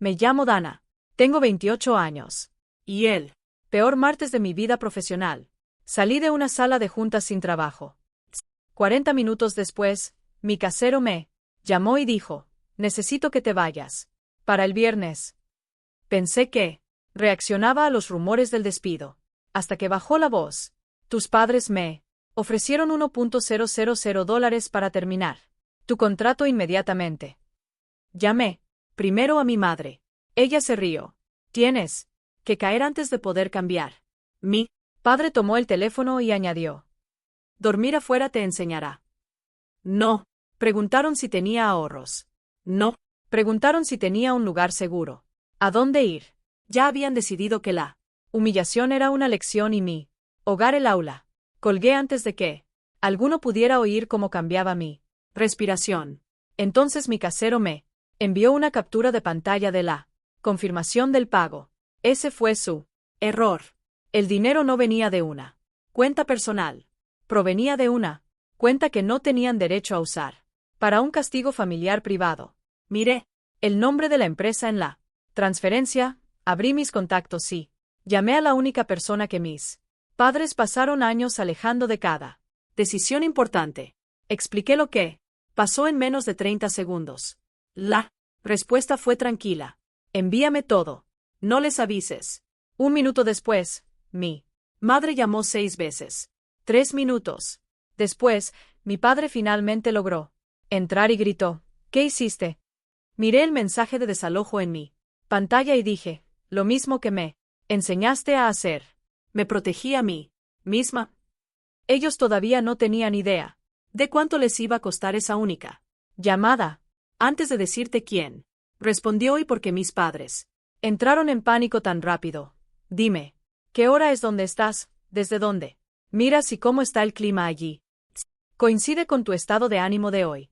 Me llamo Dana. Tengo 28 años. ¿Y él? Peor martes de mi vida profesional. Salí de una sala de juntas sin trabajo. 40 minutos después, mi casero me llamó y dijo, necesito que te vayas. Para el viernes. Pensé que reaccionaba a los rumores del despido. Hasta que bajó la voz. Tus padres me ofrecieron $1,000 para terminar tu contrato inmediatamente. Llamé primero a mi madre. Ella se rió. Tienes que caer antes de poder cambiar. Mi padre tomó el teléfono y añadió. Dormir afuera te enseñará. No. Preguntaron si tenía ahorros. No. Preguntaron si tenía un lugar seguro. ¿A dónde ir? Ya habían decidido que la humillación era una lección y mi hogar el aula. Colgué antes de que alguno pudiera oír cómo cambiaba mi respiración. Entonces mi casero me envió una captura de pantalla de la confirmación del pago. Ese fue su error. El dinero no venía de una cuenta personal. Provenía de una cuenta que no tenían derecho a usar para un castigo familiar privado. Miré el nombre de la empresa en la transferencia, abrí mis contactos y llamé a la única persona que mis padres pasaron años alejando de cada decisión importante. Expliqué lo que pasó en menos de 30 segundos. La respuesta fue tranquila. Envíame todo. No les avises. 1 minuto después, mi madre llamó 6 veces. 3 minutos. Después, mi padre finalmente logró entrar y gritó, ¿qué hiciste? Miré el mensaje de desalojo en mi pantalla y dije, lo mismo que me enseñaste a hacer. Me protegí a mí misma. Ellos todavía no tenían idea de cuánto les iba a costar esa única llamada. Antes de decirte quién, respondió y porque mis padres entraron en pánico tan rápido. Dime, ¿qué hora es donde estás? ¿Desde dónde miras y cómo está el clima allí? Coincide con tu estado de ánimo de hoy.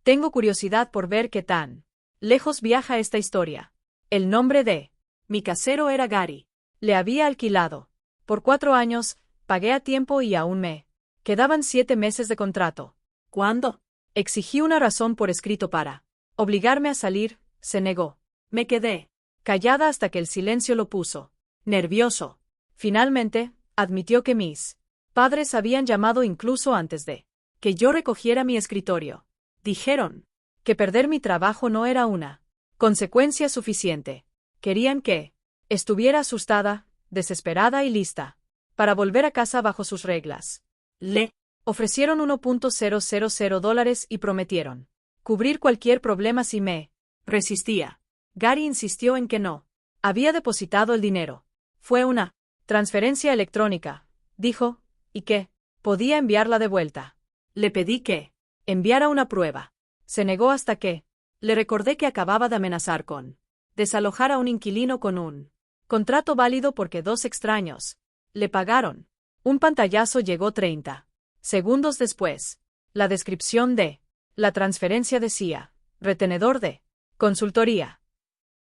Tengo curiosidad por ver qué tan lejos viaja esta historia. El nombre de mi casero era Gary. Le había alquilado por 4 años, pagué a tiempo y aún me quedaban 7 meses de contrato. ¿Cuándo? Exigí una razón por escrito para obligarme a salir, se negó. Me quedé callada hasta que el silencio lo puso nervioso. Finalmente, admitió que mis padres habían llamado incluso antes de que yo recogiera mi escritorio. Dijeron que perder mi trabajo no era una consecuencia suficiente. Querían que estuviera asustada, desesperada y lista para volver a casa bajo sus reglas. Le ofrecieron $1,000 y prometieron cubrir cualquier problema si me resistía. Gary insistió en que no había depositado el dinero. Fue una transferencia electrónica, dijo, y que podía enviarla de vuelta. Le pedí que enviara una prueba. Se negó hasta que le recordé que acababa de amenazar con desalojar a un inquilino con un contrato válido porque 2 extraños le pagaron. Un pantallazo llegó 30 segundos después. La descripción de la transferencia decía, retenedor de consultoría.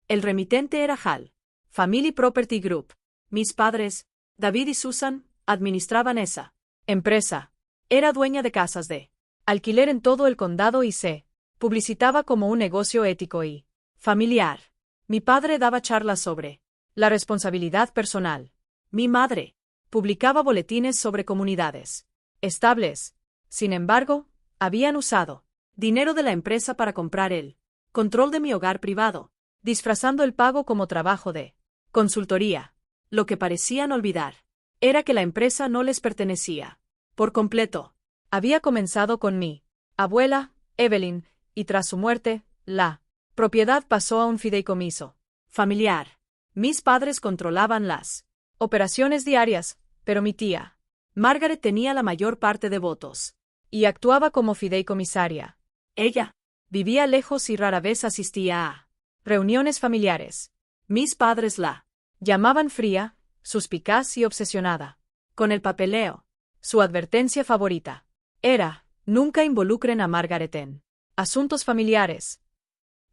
El remitente era HAL, Family Property Group. Mis padres, David y Susan, administraban esa empresa. Era dueña de casas de alquiler en todo el condado y se publicitaba como un negocio ético y familiar. Mi padre daba charlas sobre la responsabilidad personal. Mi madre publicaba boletines sobre comunidades estables. Sin embargo, habían usado dinero de la empresa para comprar el control de mi hogar privado, disfrazando el pago como trabajo de consultoría. Lo que parecían olvidar era que la empresa no les pertenecía por completo. Había comenzado con mi abuela, Evelyn, y tras su muerte, la propiedad pasó a un fideicomiso familiar. Mis padres controlaban las operaciones diarias, pero mi tía, Margaret, tenía la mayor parte de votos y actuaba como fideicomisaria. Ella vivía lejos y rara vez asistía a reuniones familiares. Mis padres la llamaban fría, suspicaz y obsesionada con el papeleo. Su advertencia favorita era, nunca involucren a Margaret en asuntos familiares.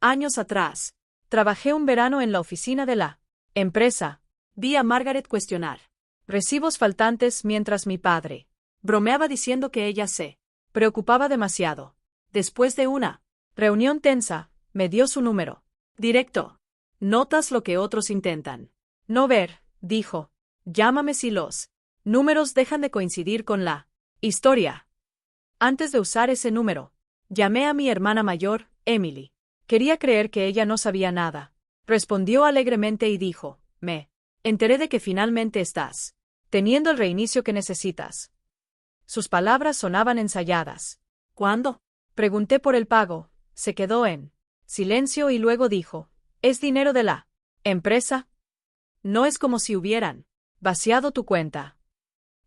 Años atrás, trabajé un verano en la oficina de la empresa. Vi a Margaret cuestionar recibos faltantes mientras mi padre bromeaba diciendo que ella se preocupaba demasiado. Después de una reunión tensa, me dio su número directo Notas lo que otros intentan. No ver, dijo. Llámame si los números dejan de coincidir con la historia. Antes de usar ese número, llamé a mi hermana mayor, Emily. Quería creer que ella no sabía nada. Respondió alegremente y dijo, me enteré de que finalmente estás teniendo el reinicio que necesitas. Sus palabras sonaban ensayadas. ¿Cuándo? Pregunté por el pago. Se quedó en silencio y luego dijo, ¿es dinero de la empresa? No es como si hubieran vaciado tu cuenta.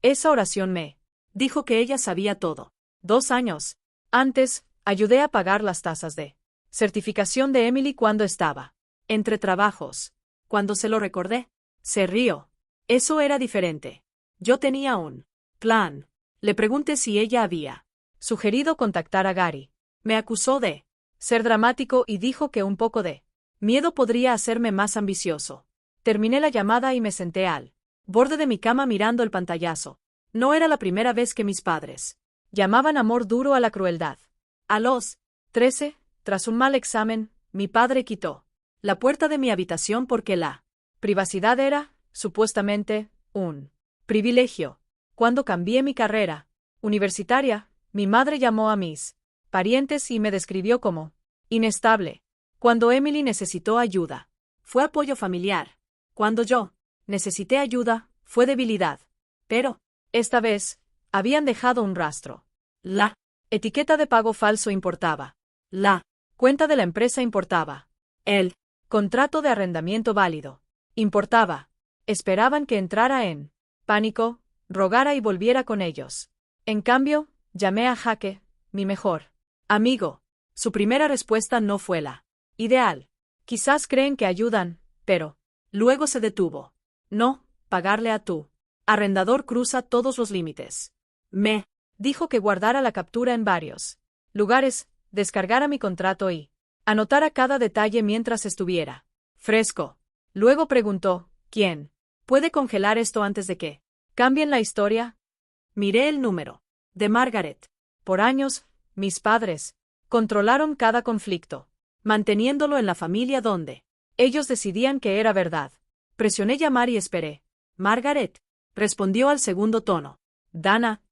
Esa oración me dijo que ella sabía todo. 2 años antes, ayudé a pagar las tasas de certificación de Emily cuando estaba entre trabajos. Cuando se lo recordé, se rió. Eso era diferente. Yo tenía un plan. Le pregunté si ella había sugerido contactar a Gary. Me acusó de ser dramático y dijo que un poco de miedo podría hacerme más ambicioso. Terminé la llamada y me senté al borde de mi cama mirando el pantallazo. No era la primera vez que mis padres llamaban amor duro a la crueldad. A los 13, tras un mal examen, mi padre quitó la puerta de mi habitación porque la privacidad era, supuestamente, un privilegio. Cuando cambié mi carrera universitaria, mi madre llamó a mis parientes y me describió como inestable. Cuando Emily necesitó ayuda, fue apoyo familiar. Cuando yo necesité ayuda, fue debilidad. Pero, esta vez, habían dejado un rastro. La etiqueta de pago falso importaba. La cuenta de la empresa importaba. El contrato de arrendamiento válido importaba. Esperaban que entrara en pánico, rogara y volviera con ellos. En cambio, llamé a Jaque, mi mejor amigo. Su primera respuesta no fue la ideal. Quizás creen que ayudan, pero luego se detuvo. No, pagarle a tu arrendador cruza todos los límites. Me dijo que guardara la captura en varios lugares, descargara mi contrato y anotara cada detalle mientras estuviera fresco. Luego preguntó, ¿quién puede congelar esto antes de que cambien la historia? Miré el número. De Margaret. Por años, mis padres controlaron cada conflicto, manteniéndolo en la familia donde ellos decidían que era verdad. Presioné llamar y esperé. Margaret respondió al segundo tono. Dana,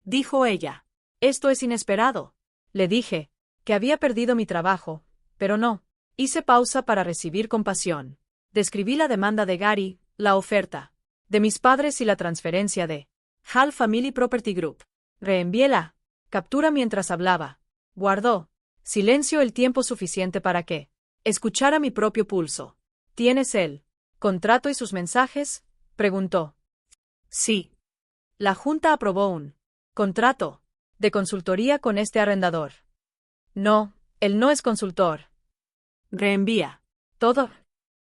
dijo ella. Esto es inesperado. Le dije que había perdido mi trabajo, pero no. Hice pausa para recibir compasión. Describí la demanda de Gary, la oferta de mis padres y la transferencia de Hall Family Property Group. Reenvié la captura mientras hablaba. Guardó silencio el tiempo suficiente para que escuchara mi propio pulso. ¿Tienes el contrato y sus mensajes? Preguntó. Sí. La Junta aprobó un contrato de consultoría con este arrendador. No, él no es consultor. Reenvía. Todo.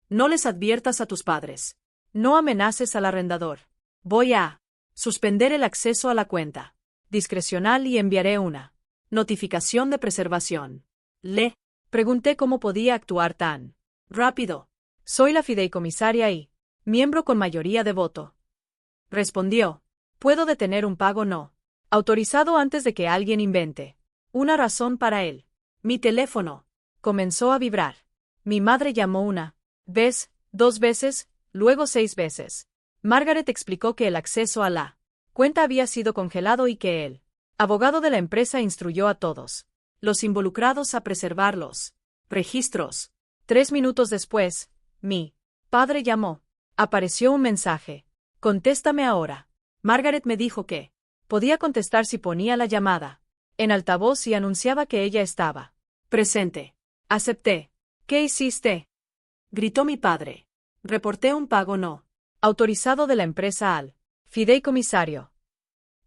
No les adviertas a tus padres. No amenaces al arrendador. Voy a suspender el acceso a la cuenta discrecional y enviaré una notificación de preservación. Le pregunté cómo podía actuar tan rápido. Soy la fideicomisaria y miembro con mayoría de voto. Respondió. Puedo detener un pago no autorizado antes de que alguien invente una razón para él. Mi teléfono comenzó a vibrar. Mi madre llamó una vez, 2 veces, luego 6 veces. Margaret explicó que el acceso a la cuenta había sido congelado y que el abogado de la empresa instruyó a todos los involucrados a preservar los registros. 3 minutos después, mi padre llamó. Apareció un mensaje. Contéstame ahora. Margaret me dijo que podía contestar si ponía la llamada en altavoz y anunciaba que ella estaba presente. Acepté. ¿Qué hiciste? Gritó mi padre. Reporté un pago no autorizado de la empresa al fideicomisario.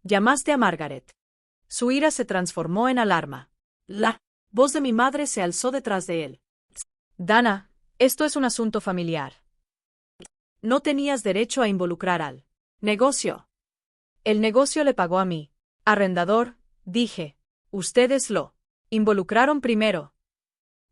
Llamaste a Margaret. Su ira se transformó en alarma. La voz de mi madre se alzó detrás de él. Dana, esto es un asunto familiar. No tenías derecho a involucrar al negocio. El negocio le pagó a mí. Arrendador, dije. Ustedes lo involucraron primero.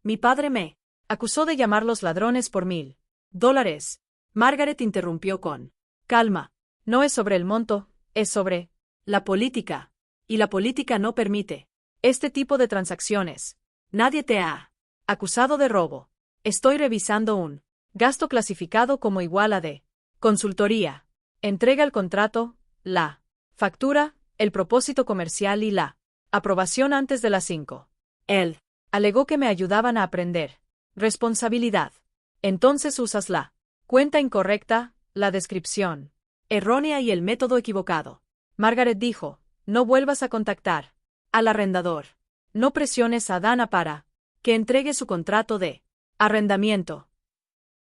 Mi padre me acusó de llamar los ladrones por $1000. Margaret interrumpió con calma. No es sobre el monto, es sobre la política. Y la política no permite este tipo de transacciones. Nadie te ha acusado de robo. Estoy revisando un Gasto clasificado como igual a D. Consultoría. Entrega el contrato, la factura, el propósito comercial y la aprobación antes de las 5. Él alegó que me ayudaban a aprender. Responsabilidad. Entonces usas la cuenta incorrecta, la descripción errónea y el método equivocado. Margaret dijo, no vuelvas a contactar al arrendador. No presiones a Dana para que entregue su contrato de arrendamiento.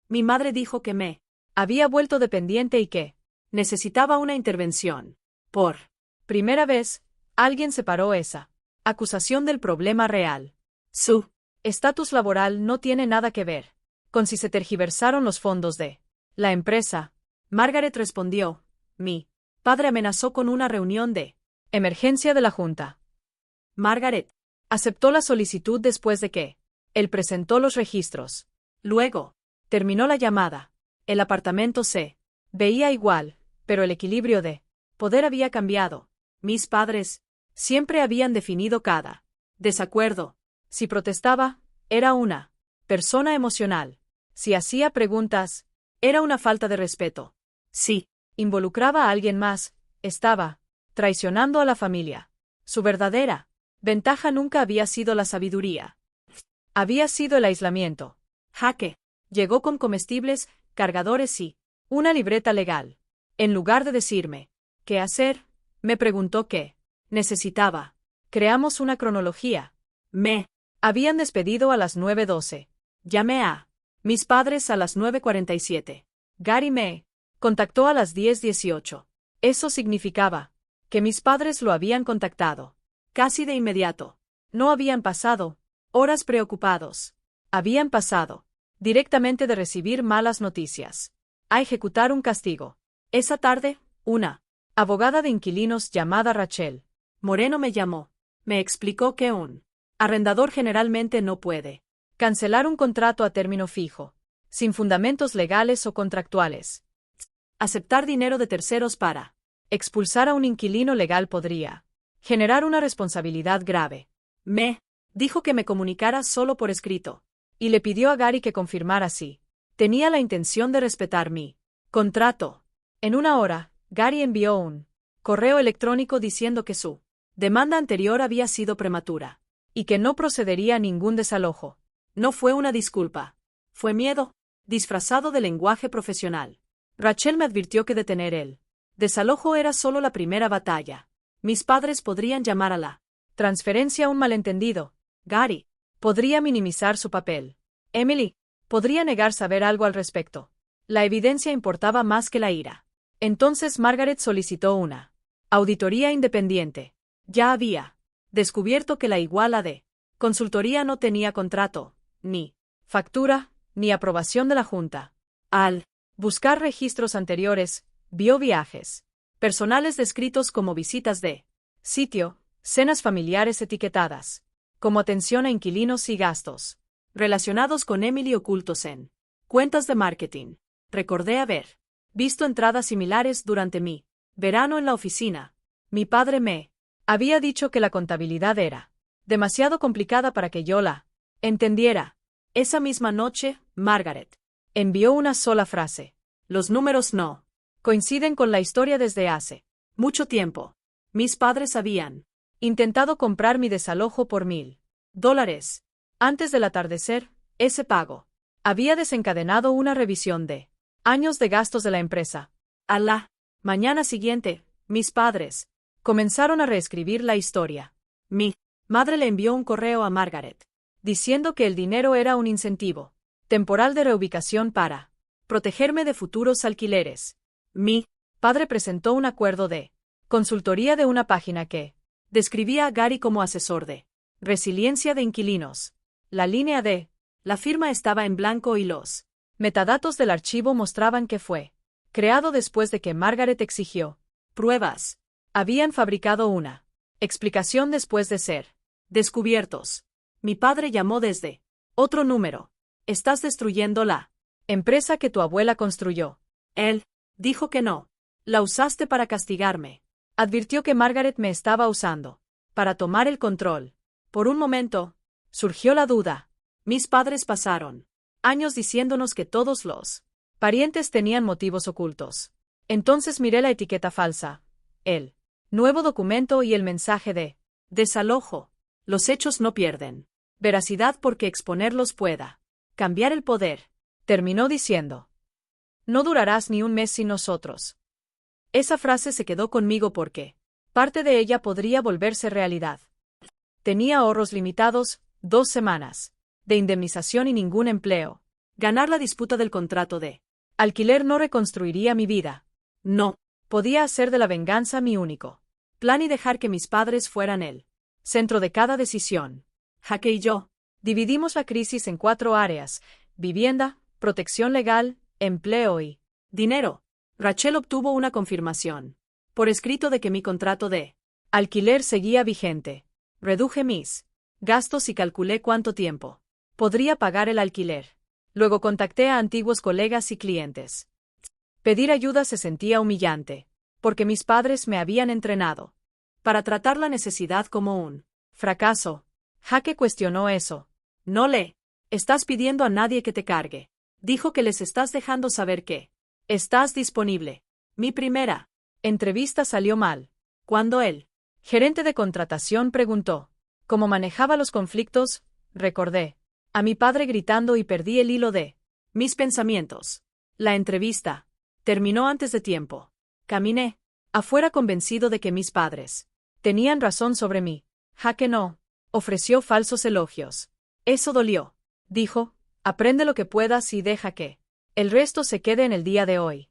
Mi madre dijo que me había vuelto dependiente y que necesitaba una intervención. Por primera vez, alguien separó esa acusación del problema real. Su estatus laboral no tiene nada que ver con si se tergiversaron los fondos de la empresa. Margaret respondió, mi padre amenazó con una reunión de emergencia de la junta. Margaret aceptó la solicitud después de que él presentó los registros. Luego, terminó la llamada. El apartamento se veía igual, pero el equilibrio de poder había cambiado. Mis padres siempre habían definido cada desacuerdo. Si protestaba, era una persona emocional. Si hacía preguntas, era una falta de respeto. Si involucraba a alguien más, estaba traicionando a la familia. Su verdadera ventaja nunca había sido la sabiduría. Había sido el aislamiento. Jaque llegó con comestibles, cargadores y una libreta legal. En lugar de decirme qué hacer, me preguntó qué necesitaba. Creamos una cronología. Me habían despedido a las 9:12. Llamé a mis padres a las 9:47. Gary me contactó a las 10:18. Eso significaba que mis padres lo habían contactado casi de inmediato. No habían pasado horas preocupados. Habían pasado directamente de recibir malas noticias a ejecutar un castigo. Esa tarde, una abogada de inquilinos llamada Rachel Moreno me llamó. Me explicó que un arrendador generalmente no puede cancelar un contrato a término fijo, sin fundamentos legales o contractuales. Aceptar dinero de terceros para expulsar a un inquilino legal podría generar una responsabilidad grave. Me dijo que me comunicara solo por escrito, y le pidió a Gary que confirmara si tenía la intención de respetar mi contrato. En una hora, Gary envió un correo electrónico diciendo que su demanda anterior había sido prematura, y que no procedería a ningún desalojo. No fue una disculpa. Fue miedo, disfrazado de lenguaje profesional. Rachel me advirtió que detener el desalojo era solo la primera batalla. Mis padres podrían llamar a la transferencia un malentendido. Gary podría minimizar su papel. Emily podría negar saber algo al respecto. La evidencia importaba más que la ira. Entonces Margaret solicitó una auditoría independiente. Ya había descubierto que la iguala de consultoría no tenía contrato, ni factura, ni aprobación de la Junta. Al buscar registros anteriores, vio viajes personales descritos como visitas de sitio, cenas familiares etiquetadas como atención a inquilinos y gastos relacionados con Emily ocultos en cuentas de marketing. Recordé haber visto entradas similares durante mi verano en la oficina. Mi padre me había dicho que la contabilidad era demasiado complicada para que yo la entendiera. Esa misma noche, Margaret envió una sola frase. Los números no coinciden con la historia desde hace mucho tiempo. Mis padres habían intentado comprar mi desalojo por $1,000. Antes del atardecer, ese pago había desencadenado una revisión de años de gastos de la empresa. A la mañana siguiente, mis padres comenzaron a reescribir la historia. Mi madre le envió un correo a Margaret diciendo que el dinero era un incentivo temporal de reubicación para protegerme de futuros alquileres. Mi padre presentó un acuerdo de consultoría de una página que describía a Gary como asesor de resiliencia de inquilinos. La línea de la firma estaba en blanco y los metadatos del archivo mostraban que fue creado después de que Margaret exigió pruebas. Habían fabricado una explicación después de ser descubiertos. Mi padre llamó desde otro número. Estás destruyendo la empresa que tu abuela construyó. Él dijo que no. La usaste para castigarme. Advirtió que Margaret me estaba usando para tomar el control. Por un momento, surgió la duda. Mis padres pasaron años diciéndonos que todos los parientes tenían motivos ocultos. Entonces miré la etiqueta falsa, el nuevo documento y el mensaje de desalojo. Los hechos no pierden veracidad porque exponerlos pueda cambiar el poder. Terminó diciendo. No durarás ni un mes sin nosotros. Esa frase se quedó conmigo porque parte de ella podría volverse realidad. Tenía ahorros limitados, 2 semanas de indemnización y ningún empleo. Ganar la disputa del contrato de alquiler no reconstruiría mi vida. No, podía hacer de la venganza mi único plan y dejar que mis padres fueran el centro de cada decisión. Jaque y yo dividimos la crisis en 4 áreas: vivienda, protección legal, empleo y dinero. Rachel obtuvo una confirmación por escrito de que mi contrato de alquiler seguía vigente. Reduje mis gastos y calculé cuánto tiempo podría pagar el alquiler. Luego contacté a antiguos colegas y clientes. Pedir ayuda se sentía humillante, porque mis padres me habían entrenado para tratar la necesidad como un fracaso. Jaque cuestionó eso. No le estás pidiendo a nadie que te cargue. Dijo que les estás dejando saber que estás disponible. Mi primera entrevista salió mal. Cuando el gerente de contratación preguntó cómo manejaba los conflictos, recordé a mi padre gritando y perdí el hilo de mis pensamientos. La entrevista terminó antes de tiempo. Caminé afuera convencido de que mis padres tenían razón sobre mí. Jaque no ofreció falsos elogios. Eso dolió. Dijo, aprende lo que puedas y deja que el resto se quede en el día de hoy.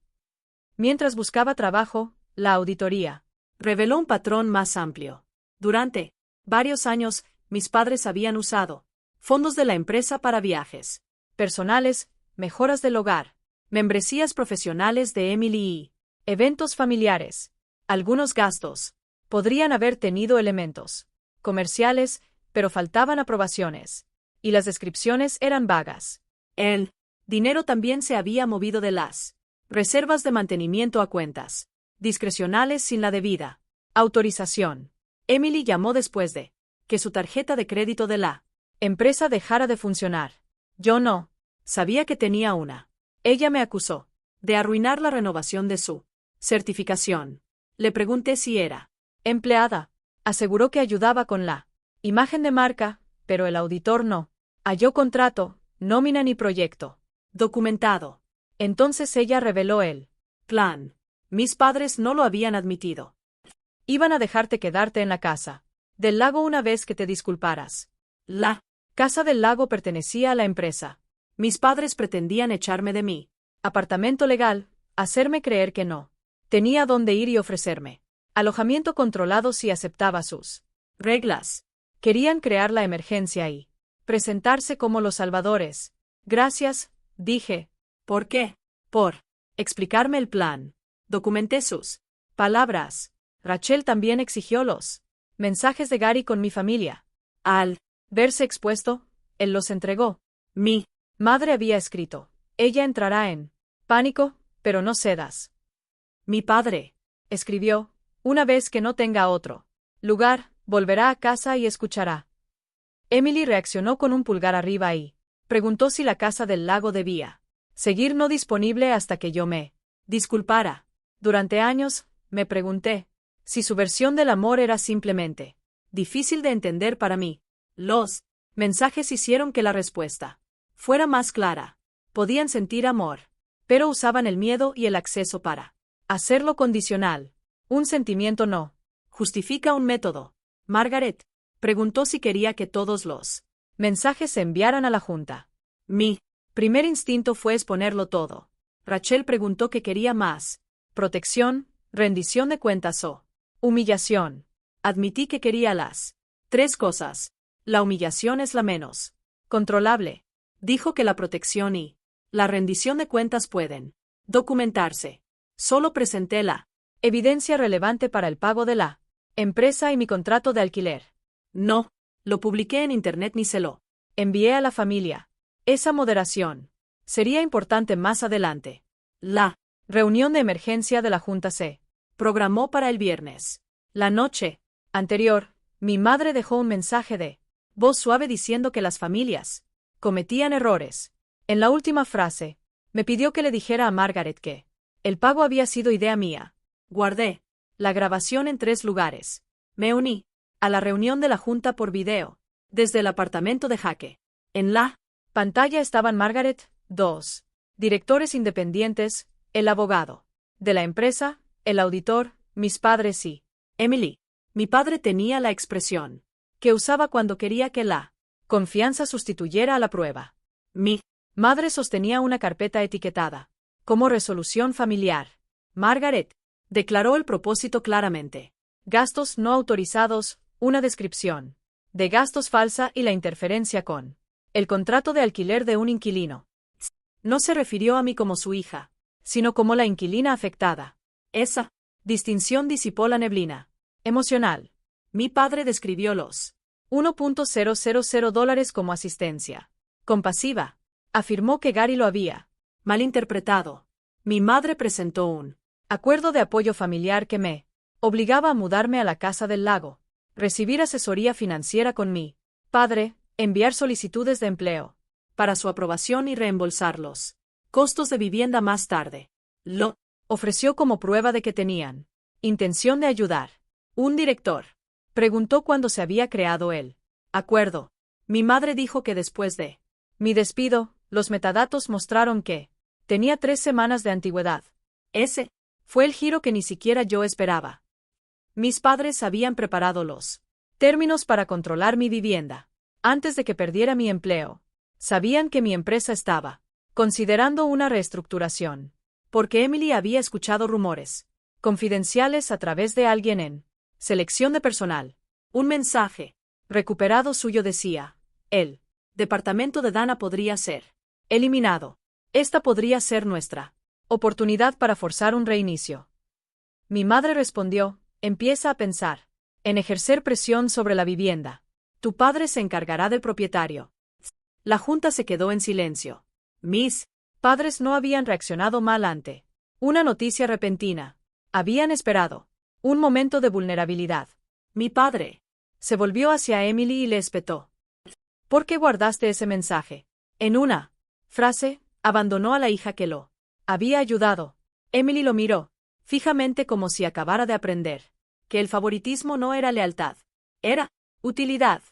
Mientras buscaba trabajo, la auditoría reveló un patrón más amplio. Durante varios años, mis padres habían usado fondos de la empresa para viajes personales, mejoras del hogar, membresías profesionales de Emily y eventos familiares. Algunos gastos podrían haber tenido elementos comerciales, pero faltaban aprobaciones, y las descripciones eran vagas. El dinero también se había movido de las reservas de mantenimiento a cuentas discrecionales sin la debida autorización. Emily llamó después de que su tarjeta de crédito de la empresa dejara de funcionar. Yo no sabía que tenía una. Ella me acusó de arruinar la renovación de su certificación. Le pregunté si era empleada. Aseguró que ayudaba con la imagen de marca, pero el auditor no halló contrato, nómina ni proyecto documentado. Entonces ella reveló el plan. Mis padres no lo habían admitido. Iban a dejarte quedarte en la casa del lago una vez que te disculparas. La casa del lago pertenecía a la empresa. Mis padres pretendían echarme de mi apartamento legal, hacerme creer que no tenía dónde ir y ofrecerme alojamiento controlado si aceptaba sus reglas. Querían crear la emergencia y presentarse como los salvadores. Gracias, dije. ¿Por qué? Por explicarme el plan. Documenté sus palabras. Rachel también exigió los mensajes de Gary con mi familia. Al verse expuesto, él los entregó. Mi madre había escrito. Ella entrará en pánico, pero no cedas. Mi padre escribió. Una vez que no tenga otro lugar, volverá a casa y escuchará. Emily reaccionó con un pulgar arriba y preguntó si la casa del lago debía seguir no disponible hasta que yo me disculpara. Durante años, me pregunté si su versión del amor era simplemente difícil de entender para mí. Los mensajes hicieron que la respuesta fuera más clara. Podían sentir amor, pero usaban el miedo y el acceso para hacerlo condicional. Un sentimiento no justifica un método. Margaret preguntó si quería que todos los mensajes se enviaran a la junta. Mi primer instinto fue exponerlo todo. Rachel preguntó qué quería más: protección, rendición de cuentas o humillación. Admití que quería las 3 cosas. La humillación es la menos controlable. Dijo que la protección y la rendición de cuentas pueden documentarse. Solo presenté la evidencia relevante para el pago de la empresa y mi contrato de alquiler. No lo publiqué en internet ni se lo envié a la familia. Esa moderación sería importante más adelante. La reunión de emergencia de la junta se programó para el viernes. La noche anterior, mi madre dejó un mensaje de voz suave diciendo que las familias cometían errores En la última frase, me pidió que le dijera a Margaret que el pago había sido idea mía. Guardé la grabación en 3 lugares. Me uní a la reunión de la junta por video, desde el apartamento de Jaque. En la pantalla estaban Margaret, 2 directores independientes, el abogado de la empresa, el auditor, mis padres y Emily. Mi padre tenía la expresión que usaba cuando quería que la confianza sustituyera a la prueba. Mi madre sostenía una carpeta etiquetada como resolución familiar. Margaret declaró el propósito claramente. Gastos no autorizados, una descripción de gastos falsa y la interferencia con el contrato de alquiler de un inquilino. No se refirió a mí como su hija, sino como la inquilina afectada. Esa distinción disipó la neblina emocional. Mi padre describió los $1.000 como asistencia compasiva. Afirmó que Gary lo había malinterpretado. Mi madre presentó un acuerdo de apoyo familiar que me obligaba a mudarme a la casa del lago, recibir asesoría financiera con mi padre, enviar solicitudes de empleo para su aprobación y reembolsar los costos de vivienda más tarde. Lo ofreció como prueba de que tenían intención de ayudar. Un director preguntó cuándo se había creado el acuerdo. Mi madre dijo que después de mi despido, los metadatos mostraron que tenía 3 semanas de antigüedad. Ese fue el giro que ni siquiera yo esperaba. Mis padres habían preparado los términos para controlar mi vivienda. Antes de que perdiera mi empleo, sabían que mi empresa estaba considerando una reestructuración, porque Emily había escuchado rumores confidenciales a través de alguien en selección de personal. Un mensaje recuperado suyo decía: el departamento de Dana podría ser eliminado. Esta podría ser nuestra oportunidad para forzar un reinicio. Mi madre respondió: empieza a pensar en ejercer presión sobre la vivienda. Tu padre se encargará del propietario. La junta se quedó en silencio. Mis padres no habían reaccionado mal ante una noticia repentina. Habían esperado un momento de vulnerabilidad. Mi padre se volvió hacia Emily y le espetó: ¿por qué guardaste ese mensaje? En una frase, abandonó a la hija que lo había ayudado. Emily lo miró fijamente como si acabara de aprender que el favoritismo no era lealtad, era utilidad.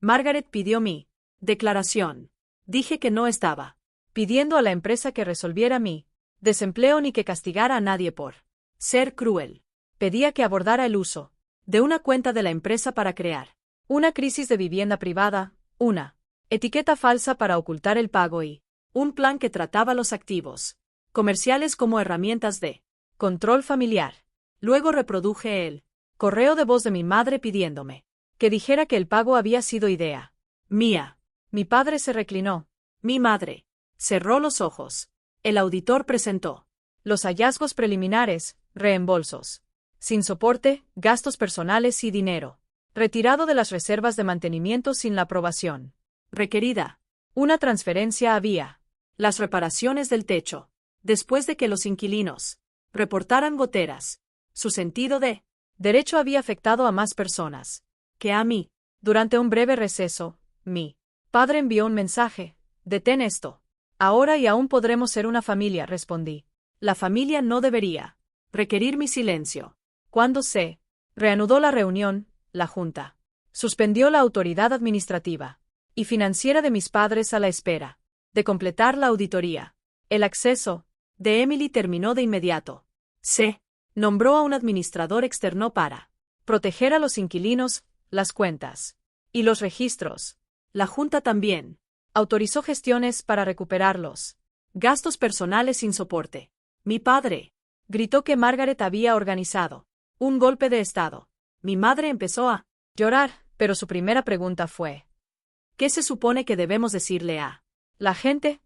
Margaret pidió mi declaración. Dije que no estaba pidiendo a la empresa que resolviera mi desempleo ni que castigara a nadie por ser cruel. Pedía que abordara el uso de una cuenta de la empresa para crear una crisis de vivienda privada, una etiqueta falsa para ocultar el pago y un plan que trataba los activos comerciales como herramientas de control familiar. Luego reproduje el correo de voz de mi madre pidiéndome que dijera que el pago había sido idea mía. Mi padre se reclinó. Mi madre cerró los ojos. El auditor presentó los hallazgos preliminares, reembolsos sin soporte, gastos personales y dinero retirado de las reservas de mantenimiento sin la aprobación requerida. Una transferencia había. Las reparaciones del techo. Después de que los inquilinos reportaran goteras, su sentido de derecho había afectado a más personas que a mí. Durante un breve receso, mi padre envió un mensaje: detén esto. Ahora y aún podremos ser una familia, respondí. La familia no debería requerir mi silencio. Cuando se reanudó la reunión, la junta suspendió la autoridad administrativa y financiera de mis padres a la espera de completar la auditoría. El acceso de Emily terminó de inmediato. Se nombró a un administrador externo para proteger a los inquilinos, las cuentas y los registros. La junta también autorizó gestiones para recuperarlos gastos personales sin soporte. Mi padre gritó que Margaret había organizado un golpe de estado. Mi madre empezó a llorar, pero su primera pregunta fue: ¿qué se supone que debemos decirle a la gente?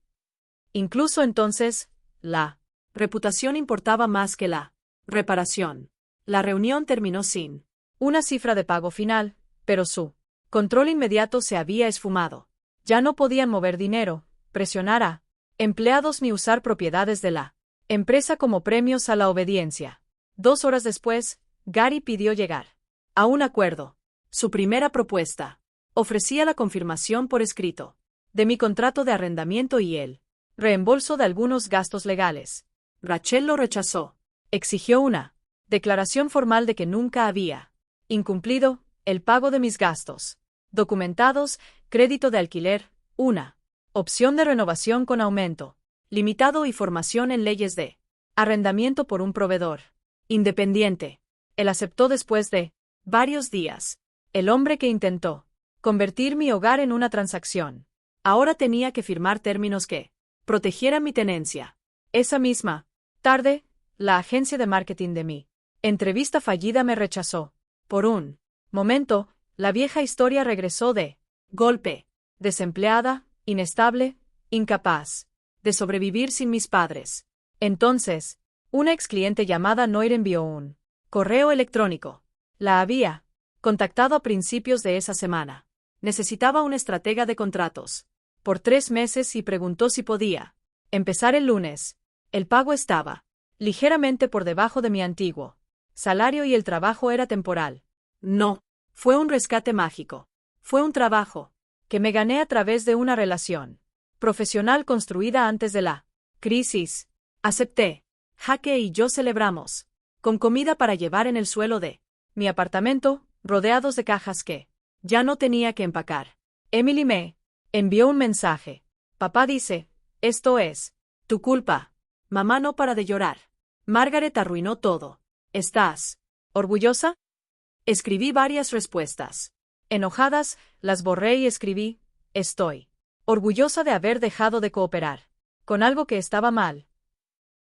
Incluso entonces, la reputación importaba más que la reparación. La reunión terminó sin una cifra de pago final, pero su control inmediato se había esfumado. Ya no podían mover dinero, presionar a empleados ni usar propiedades de la empresa como premios a la obediencia. 2 horas después, Gary pidió llegar a un acuerdo. Su primera propuesta ofrecía la confirmación por escrito de mi contrato de arrendamiento y el Reembolso de algunos gastos legales. Rachel lo rechazó. Exigió una declaración formal de que nunca había incumplido el pago de mis gastos documentados, crédito de alquiler, una opción de renovación con aumento limitado y formación en leyes de arrendamiento por un proveedor independiente. Él aceptó después de varios días. El hombre que intentó convertir mi hogar en una transacción. Ahora tenía que firmar términos que protegieran mi tenencia. Esa misma tarde, la agencia de marketing de mi entrevista fallida me rechazó. Por un momento, la vieja historia regresó de golpe. Desempleada, inestable, incapaz de sobrevivir sin mis padres. Entonces, una ex cliente llamada Noir envió un correo electrónico. La había contactado a principios de esa semana. Necesitaba un estratega de contratos por 3 meses y preguntó si podía empezar el lunes. El pago estaba ligeramente por debajo de mi antiguo salario y el trabajo era temporal. No, fue un rescate mágico. Fue un trabajo que me gané a través de una relación profesional construida antes de la crisis. Acepté. Jaque y yo celebramos con comida para llevar en el suelo de mi apartamento, rodeados de cajas que ya no tenía que empacar. Emily me envió un mensaje. Papá dice, esto es tu culpa. Mamá no para de llorar. Margaret arruinó todo. ¿Estás orgullosa? Escribí varias respuestas. Enojadas, las borré y escribí, estoy orgullosa de haber dejado de cooperar con algo que estaba mal.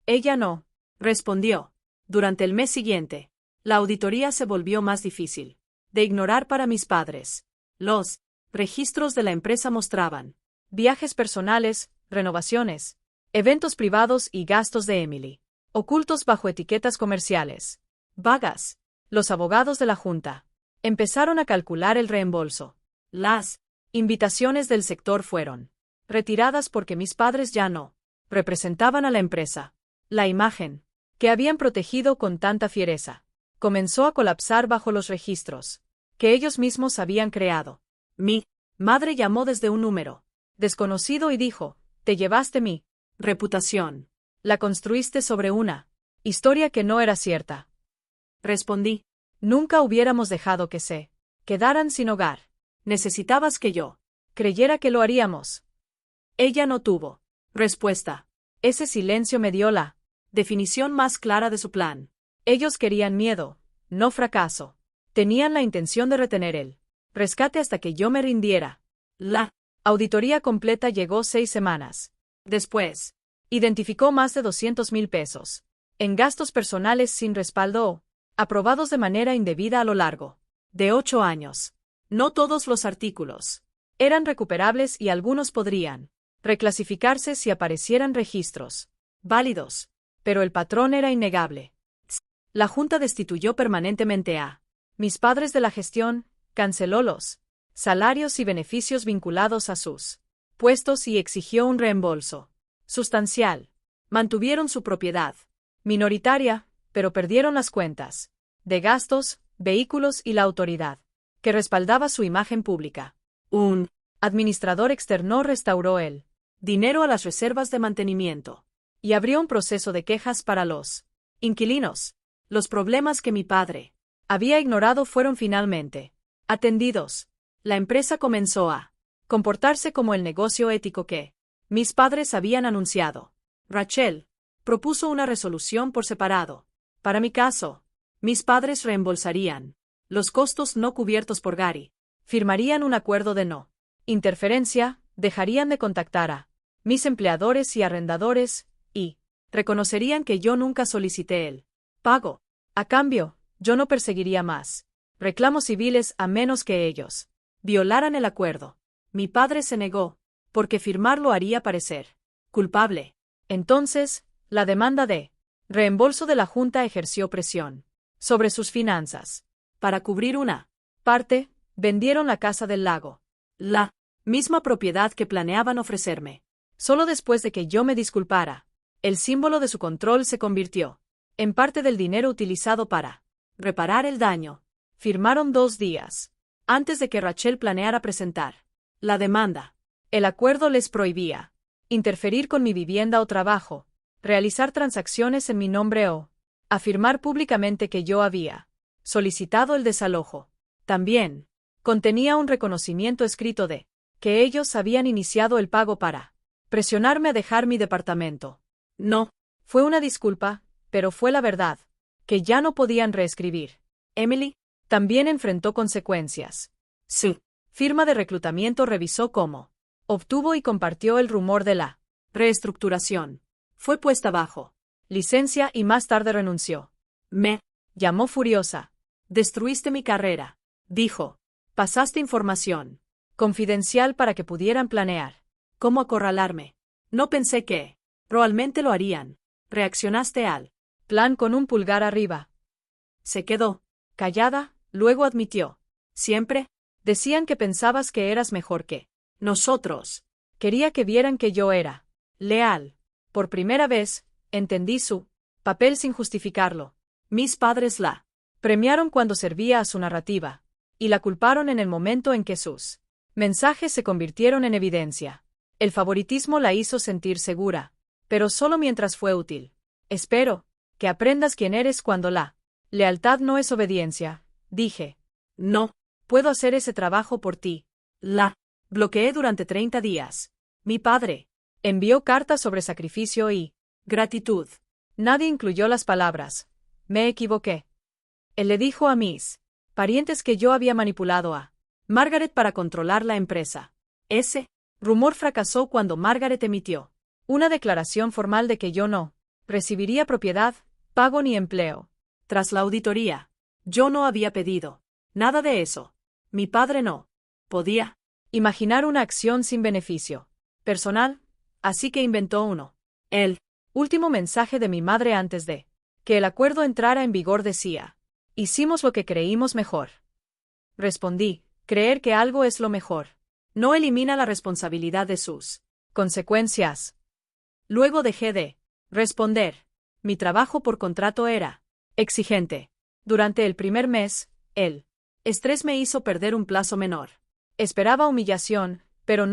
Ella no respondió. Durante el mes siguiente, la auditoría se volvió más difícil de ignorar para mis padres. Los registros de la empresa mostraban viajes personales, renovaciones, eventos privados y gastos de Emily, ocultos bajo etiquetas comerciales vagas. Los abogados de la Junta empezaron a calcular el reembolso. Las invitaciones del sector fueron retiradas porque mis padres ya no representaban a la empresa. La imagen que habían protegido con tanta fiereza comenzó a colapsar bajo los registros que ellos mismos habían creado. Mi madre llamó desde un número desconocido y dijo, te llevaste mi reputación. La construiste sobre una historia que no era cierta. Respondí, nunca hubiéramos dejado que se quedaran sin hogar. Necesitabas que yo creyera que lo haríamos. Ella no tuvo respuesta. Ese silencio me dio la definición más clara de su plan. Ellos querían miedo, no fracaso. Tenían la intención de retener el rescate hasta que yo me rindiera. La auditoría completa llegó 6 semanas después. Identificó más de 200,000 pesos en gastos personales sin respaldo, aprobados de manera indebida a lo largo de 8 años. No todos los artículos eran recuperables y algunos podrían reclasificarse si aparecieran registros válidos, pero el patrón era innegable. La Junta destituyó permanentemente a mis padres de la gestión, canceló los salarios y beneficios vinculados a sus puestos y exigió un reembolso sustancial. Mantuvieron su propiedad minoritaria, pero perdieron las cuentas de gastos, vehículos y la autoridad que respaldaba su imagen pública. Un administrador externo restauró el dinero a las reservas de mantenimiento y abrió un proceso de quejas para los inquilinos. Los problemas que mi padre había ignorado fueron finalmente atendidos. La empresa comenzó a comportarse como el negocio ético que mis padres habían anunciado. Rachel propuso una resolución por separado. Para mi caso, mis padres reembolsarían los costos no cubiertos por Gary, firmarían un acuerdo de no interferencia, dejarían de contactar a mis empleadores y arrendadores, y reconocerían que yo nunca solicité el pago. A cambio, yo no perseguiría más reclamos civiles a menos que ellos violaran el acuerdo. Mi padre se negó, porque firmarlo haría parecer culpable. Entonces, la demanda de reembolso de la Junta ejerció presión sobre sus finanzas. Para cubrir una parte, vendieron la Casa del Lago, la misma propiedad que planeaban ofrecerme. Solo después de que yo me disculpara, el símbolo de su control se convirtió en parte del dinero utilizado para reparar el daño. Firmaron 2 días antes de que Rachel planeara presentar la demanda. El acuerdo les prohibía interferir con mi vivienda o trabajo, realizar transacciones en mi nombre o afirmar públicamente que yo había solicitado el desalojo. También contenía un reconocimiento escrito de que ellos habían iniciado el pago para presionarme a dejar mi departamento. No, fue una disculpa, pero fue la verdad, que ya no podían reescribir. Emily también enfrentó consecuencias. Su firma de reclutamiento revisó cómo obtuvo y compartió el rumor de la reestructuración. Fue puesta bajo licencia y más tarde renunció. Me llamó furiosa. Destruiste mi carrera, dijo. Pasaste información confidencial para que pudieran planear cómo acorralarme. No pensé que probablemente lo harían. Reaccionaste al plan con un pulgar arriba. Se quedó callada, luego admitió. Siempre decían que pensabas que eras mejor que nosotros. Quería que vieran que yo era leal. Por primera vez, entendí su papel sin justificarlo. Mis padres la premiaron cuando servía a su narrativa, y la culparon en el momento en que sus mensajes se convirtieron en evidencia. El favoritismo la hizo sentir segura, pero solo mientras fue útil. Espero que aprendas quién eres cuando la lealtad no es obediencia, dije. No puedo hacer ese trabajo por ti. La bloqueé durante 30 días. Mi padre envió cartas sobre sacrificio y gratitud. Nadie incluyó las palabras. Me equivoqué. Él le dijo a mis parientes que yo había manipulado a Margaret para controlar la empresa. Ese rumor fracasó cuando Margaret emitió una declaración formal de que yo no recibiría propiedad, pago ni empleo. Tras la auditoría, yo no había pedido nada de eso. Mi padre no podía imaginar una acción sin beneficio personal, así que inventó uno. El último mensaje de mi madre antes de que el acuerdo entrara en vigor decía: hicimos lo que creímos mejor. Respondí: creer que algo es lo mejor no elimina la responsabilidad de sus consecuencias. Luego dejé de responder. Mi trabajo por contrato era exigente. Durante el primer mes, el estrés me hizo perder un plazo menor. Esperaba humillación, pero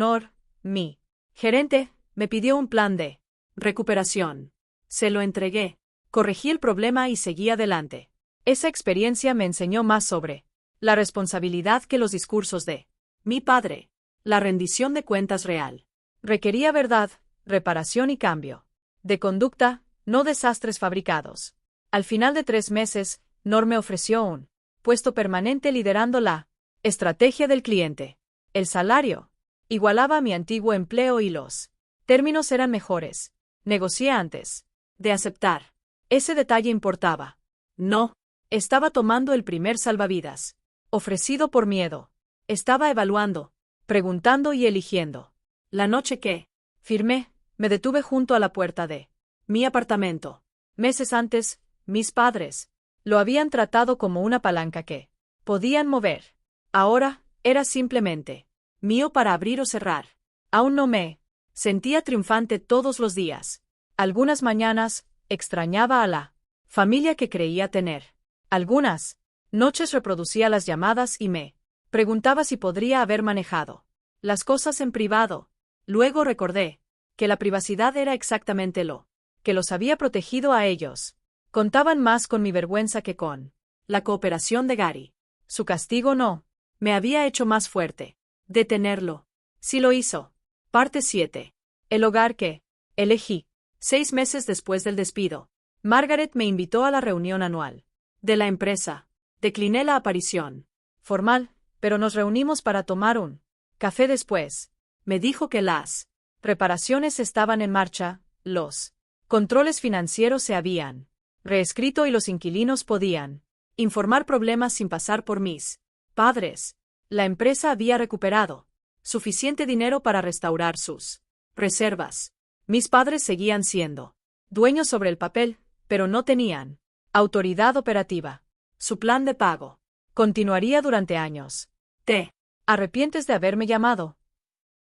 mi gerente me pidió un plan de recuperación. Se lo entregué. Corregí el problema y seguí adelante. Esa experiencia me enseñó más sobre la responsabilidad que los discursos de mi padre. La rendición de cuentas real requería verdad, reparación y cambio de conducta, no desastres fabricados. Al final de 3 meses, Nor me ofreció un puesto permanente liderando la estrategia del cliente. El salario igualaba a mi antiguo empleo y los términos eran mejores. Negocié antes de aceptar. Ese detalle importaba. No estaba tomando el primer salvavidas ofrecido por miedo. Estaba evaluando, preguntando y eligiendo. La noche que firmé, me detuve junto a la puerta de mi apartamento. Meses antes, mis padres lo habían tratado como una palanca que podían mover. Ahora, era simplemente mío para abrir o cerrar. Aún no me sentía triunfante todos los días. Algunas mañanas, extrañaba a la familia que creía tener. Algunas noches reproducía las llamadas y me preguntaba si podría haber manejado las cosas en privado. Luego recordé que la privacidad era exactamente lo que los había protegido a ellos. Contaban más con mi vergüenza que con la cooperación de Gary. Su castigo no me había hecho más fuerte. Detenerlo. Sí lo hizo. Parte 7. El hogar que elegí. 6 meses después del despido, Margaret me invitó a la reunión anual de la empresa. Decliné la aparición formal, pero nos reunimos para tomar un café después. Me dijo que las reparaciones estaban en marcha, los controles financieros se habían reescrito y los inquilinos podían informar problemas sin pasar por mis padres. La empresa había recuperado suficiente dinero para restaurar sus reservas. Mis padres seguían siendo dueños sobre el papel, pero no tenían autoridad operativa. Su plan de pago continuaría durante años. ¿Te arrepientes de haberme llamado?,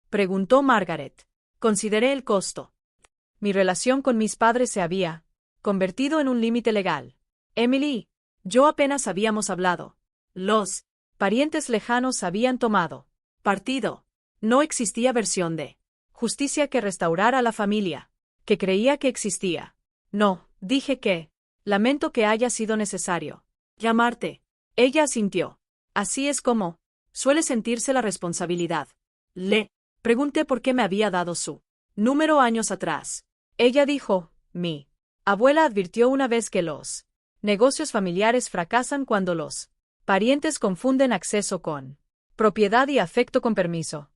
preguntó Margaret. Consideré el costo. Mi relación con mis padres se había convertido en un límite legal. Emily y yo apenas habíamos hablado. Los parientes lejanos habían tomado partido. No existía versión de Justicia que restaurara a la familia, que creía que existía. No, dije que. Lamento que haya sido necesario llamarte. Ella asintió. Así es como suele sentirse la responsabilidad. Le pregunté por qué me había dado su número años atrás. Ella dijo, mi abuela advirtió una vez que los negocios familiares fracasan cuando los parientes confunden acceso con propiedad y afecto con permiso.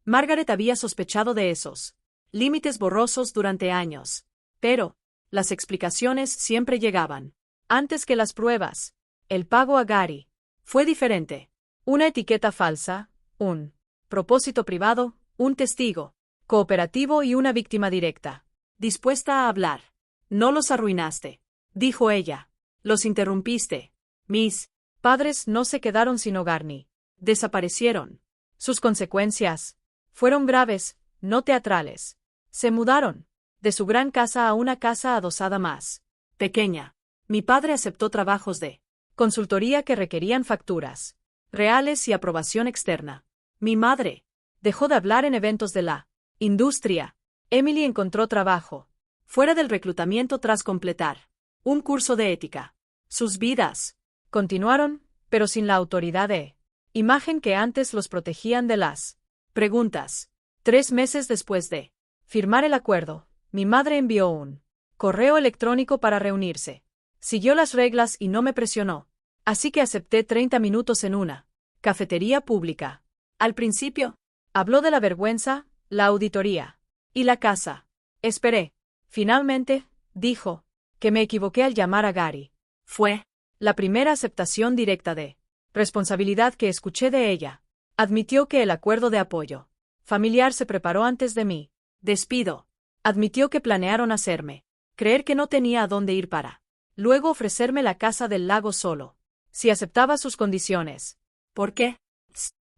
Margaret había sospechado de esos límites borrosos durante años, pero las explicaciones siempre llegaban antes que las pruebas. El pago a Gary fue diferente. Una etiqueta falsa, un propósito privado, un testigo cooperativo y una víctima directa, dispuesta a hablar. No los arruinaste, dijo ella. Los interrumpiste. Mis padres no se quedaron sin hogar ni desaparecieron. Sus consecuencias fueron graves, no teatrales. Se mudaron de su gran casa a una casa adosada más pequeña. Mi padre aceptó trabajos de consultoría que requerían facturas reales y aprobación externa. Mi madre dejó de hablar en eventos de la industria. Emily encontró trabajo fuera del reclutamiento tras completar un curso de ética. Sus vidas continuaron, pero sin la autoridad de imagen que antes los protegían de las preguntas. 3 meses después de firmar el acuerdo, mi madre envió un correo electrónico para reunirse. Siguió las reglas y no me presionó, así que acepté 30 minutos en una cafetería pública. Al principio, habló de la vergüenza, la auditoría y la casa. Esperé. Finalmente, dijo, que me equivoqué al llamar a Gary. Fue la primera aceptación directa de responsabilidad que escuché de ella. Admitió que el acuerdo de apoyo familiar se preparó antes de mí. Despido. Admitió que planearon hacerme creer que no tenía a dónde ir para luego ofrecerme la casa del lago solo si aceptaba sus condiciones. ¿Por qué?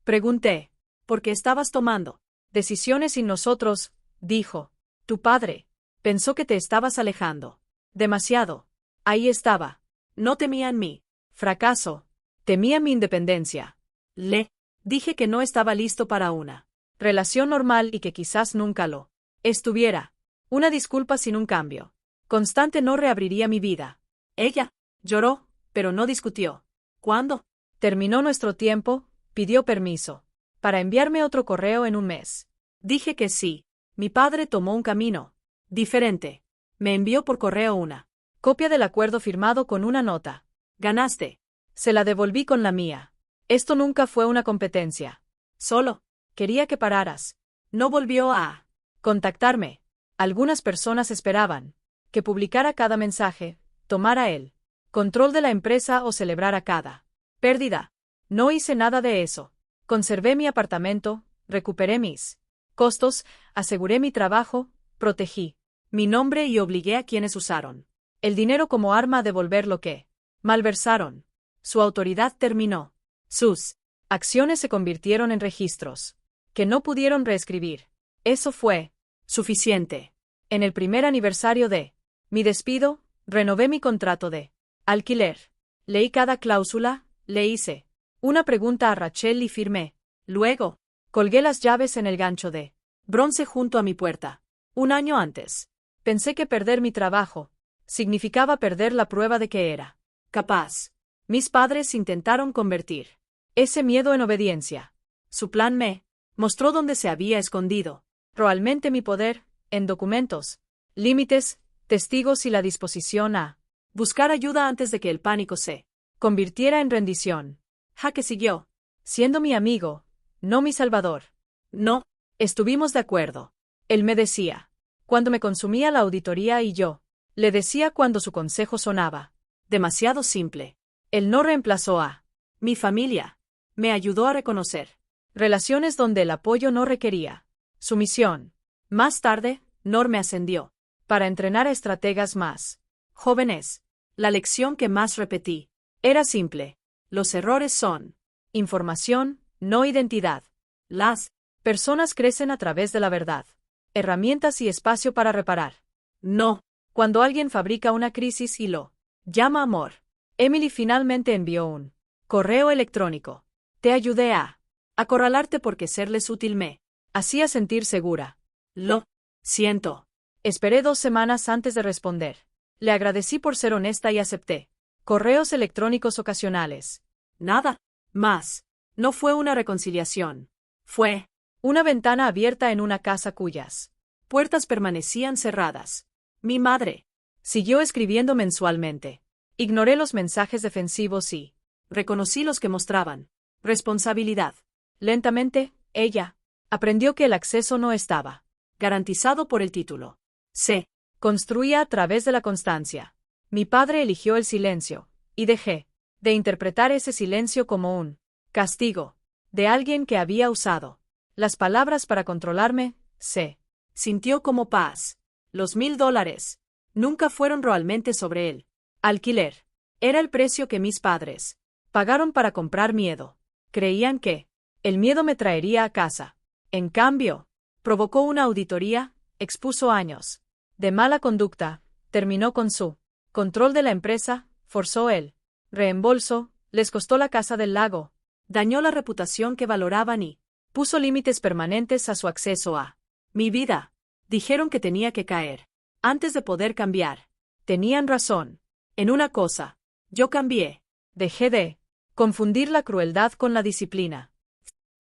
Pregunté. Porque estabas tomando decisiones sin nosotros, dijo. Tu padre pensó que te estabas alejando demasiado. Ahí estaba. No temía en mí fracaso, temía mi independencia. Le dije que no estaba listo para una relación normal y que quizás nunca lo estuviera. Una disculpa sin un cambio constante no reabriría mi vida. Ella lloró, pero no discutió. Cuando terminó nuestro tiempo, pidió permiso para enviarme otro correo en un mes. Dije que sí. Mi padre tomó un camino diferente. Me envió por correo una copia del acuerdo firmado con una nota. Ganaste. Se la devolví con la mía. Esto nunca fue una competencia. Solo quería que pararas. No volvió a contactarme. Algunas personas esperaban que publicara cada mensaje, tomara el control de la empresa o celebrara cada pérdida. No hice nada de eso. Conservé mi apartamento, recuperé mis costos, aseguré mi trabajo, protegí mi nombre y obligué a quienes usaron el dinero como arma a devolver lo que malversaron. Su autoridad terminó. Sus acciones se convirtieron en registros que no pudieron reescribir. Eso fue suficiente. En el primer aniversario de mi despido, renové mi contrato de alquiler. Leí cada cláusula, le hice una pregunta a Rachel y firmé. Luego, colgué las llaves en el gancho de bronce junto a mi puerta. Un año antes, pensé que perder mi trabajo significaba perder la prueba de que era capaz. Mis padres intentaron convertir ese miedo en obediencia. Su plan me mostró dónde se había escondido realmente mi poder, en documentos, límites, testigos y la disposición a buscar ayuda antes de que el pánico se convirtiera en rendición. Jaque siguió siendo mi amigo, no mi salvador. No, estuvimos de acuerdo. Él me decía cuando me consumía la auditoría y yo le decía cuando su consejo sonaba demasiado simple. Él no reemplazó a mi familia. Me ayudó a reconocer relaciones donde el apoyo no requería sumisión. Más tarde, Nor me ascendió para entrenar a estrategas más jóvenes. La lección que más repetí era simple. Los errores son información, no identidad. Las personas crecen a través de la verdad, herramientas y espacio para reparar. No, cuando alguien fabrica una crisis y lo llama amor. Emily finalmente envió un correo electrónico. Te ayudé a acorralarte porque serles útil me hacía sentir segura. Lo siento. Esperé 2 semanas antes de responder. Le agradecí por ser honesta y acepté. Correos electrónicos ocasionales. Nada más. No fue una reconciliación. Fue una ventana abierta en una casa cuyas puertas permanecían cerradas. Mi madre siguió escribiendo mensualmente. Ignoré los mensajes defensivos y reconocí los que mostraban responsabilidad. Lentamente, ella aprendió que el acceso no estaba garantizado por el título. Se construía a través de la constancia. Mi padre eligió el silencio, y dejé de interpretar ese silencio como un castigo de alguien que había usado las palabras para controlarme. Se sintió como paz. Los $1000 nunca fueron realmente sobre él. Alquiler. Era el precio que mis padres pagaron para comprar miedo. Creían que el miedo me traería a casa. En cambio, provocó una auditoría, expuso años de mala conducta, terminó con su control de la empresa, forzó el reembolso, les costó la casa del lago, dañó la reputación que valoraban y puso límites permanentes a su acceso a mi vida. Dijeron que tenía que caer antes de poder cambiar. Tenían razón. En una cosa, yo cambié. Dejé de confundir la crueldad con la disciplina.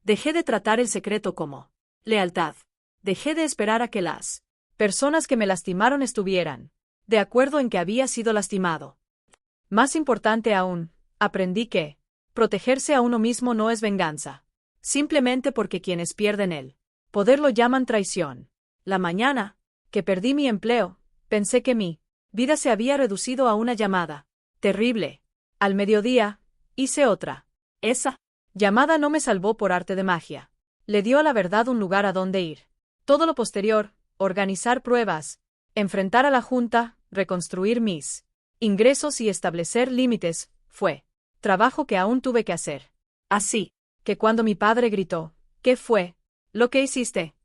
Dejé de tratar el secreto como lealtad. Dejé de esperar a que las personas que me lastimaron estuvieran de acuerdo en que había sido lastimado. Más importante aún, aprendí que protegerse a uno mismo no es venganza. Simplemente porque quienes pierden el poder lo llaman traición. La mañana que perdí mi empleo, pensé que mi vida se había reducido a una llamada terrible. Al mediodía, hice otra. Esa llamada no me salvó por arte de magia. Le dio a la verdad un lugar a donde ir. Todo lo posterior, organizar pruebas, enfrentar a la junta, reconstruir mis ingresos y establecer límites, fue trabajo que aún tuve que hacer. Así que cuando mi padre gritó, ¿qué fue lo que hiciste?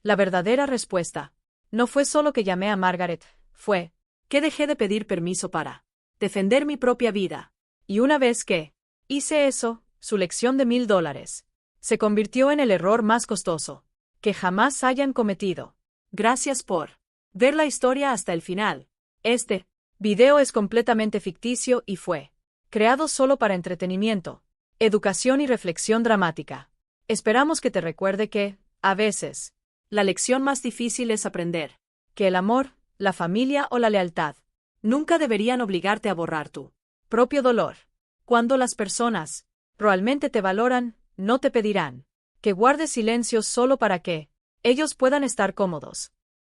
La verdadera respuesta no fue solo que llamé a Margaret, fue que dejé de pedir permiso para defender mi propia vida. Y una vez que hice eso, su lección de $1000 se convirtió en el error más costoso que jamás hayan cometido. Gracias por ver la historia hasta el final. Este video es completamente ficticio y fue creado solo para entretenimiento, educación y reflexión dramática. Esperamos que te recuerde que, a veces, la lección más difícil es aprender que el amor, la familia o la lealtad nunca deberían obligarte a borrar tu propio dolor. Cuando las personas realmente te valoran, no te pedirán que guardes silencio solo para que ellos puedan estar cómodos.